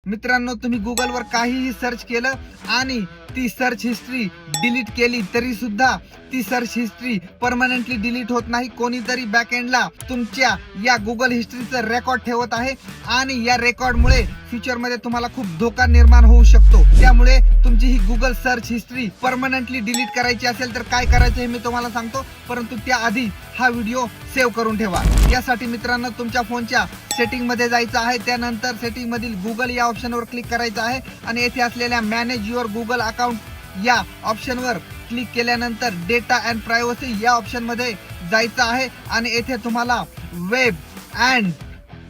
मित्रांनो, तुम्ही गुगलवर काहीही सर्च केलं आणि ती सर्च हिस्ट्री डिलीट केली तरी सुद्धा ती सर्च हिस्ट्री परमनंटली डिलीट होत नाही. कोणीतरी बॅकएंडला तुमच्या या गुगल हिस्ट्रीचं रेकॉर्ड ठेवत आहे आणि या रेकॉर्डमुळे फ्युचरमध्ये तुम्हाला खूप धोका निर्माण होऊ शकतो. त्यामुळे तुमची ही Google search history permanently delete करायची असेल तर काय करायचं हे मी तुम्हाला सांगतो, परंतु त्याआधी हा व्हिडिओ सेव्ह करून ठेवा. यासाठी मित्रांनो, तुमच्या फोनच्या सेटिंग मध्ये जायचं आहे. त्यानंतर सेटिंग मधील गुगल या ऑप्शनवर क्लिक करायचं आहे आणि येथे असलेल्या मॅनेज युअर गुगल अकाउंट या ऑप्शनवर क्लिक केल्यानंतर डेटा अँड प्रायव्हसी या ऑप्शन मध्ये जायचं आहे आणि येथे तुम्हाला वेब अँड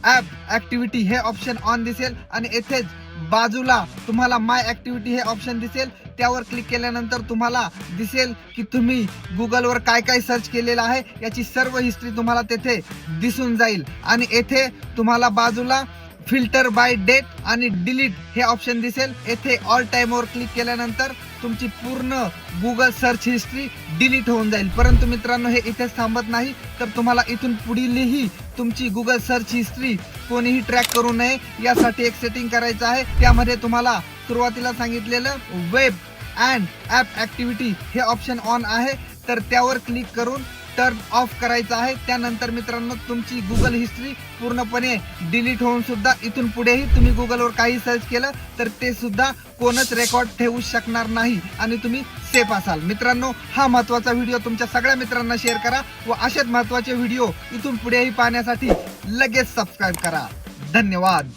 ॲप ऍक्टिव्हिटी हे ऑप्शन ऑन दिसेल आणि येथेच बाजूला तुम्हाला माय ऍक्टिव्हिटी हे ऑप्शन दिसेल. त्यावर क्लिक केल्यानंतर तुम्हाला दिसेल की तुम्ही गुगलवर काय काय सर्च केलेलं आहे याची सर्व हिस्ट्री तुम्हाला तेथे दिसून जाईल. आणि येथे तुम्हाला बाजूला फिल्टर बाय डेट आणि डिलीट हे ऑप्शन दिसेल. येथे ऑल टाइमवर क्लिक केल्यानंतर तुमची पूर्ण गुगल सर्च हिस्ट्री डिलीट होऊन जाईल. परंतु मित्रांनो, हे इथेच थांबत नाही, तर तुम्हाला इथून पुढीलही तुमची गुगल सर्च हिस्ट्री कोणीही ट्रॅक करू नये यासाठी एक सेटिंग करायचं आहे. त्यामध्ये तुम्हाला सुरुवातीला सांगितलेलं वेब अँड ॲप ऍक्टिव्हिटी हे ऑप्शन ऑन आहे, तर त्यावर क्लिक करून टर्न ऑफ करायचं आहे. त्यानंतर मित्रांनो, तुमची गुगल हिस्ट्री पूर्णपणे डिलीट होऊन सुद्धा इथून पुढेही तुम्ही गुगलवर काही सर्च केलं तर ते सुद्धा कोणच रेकॉर्ड ठेवू शकणार नाही आणि तुम्ही सेफ असाल. मित्रांनो, हा महत्त्वाचा व्हिडिओ तुमच्या सगळ्या मित्रांना शेअर करा व असेच महत्त्वाचे व्हिडिओ इथून पुढेही पाहण्यासाठी लगेच सबस्क्राईब करा. धन्यवाद.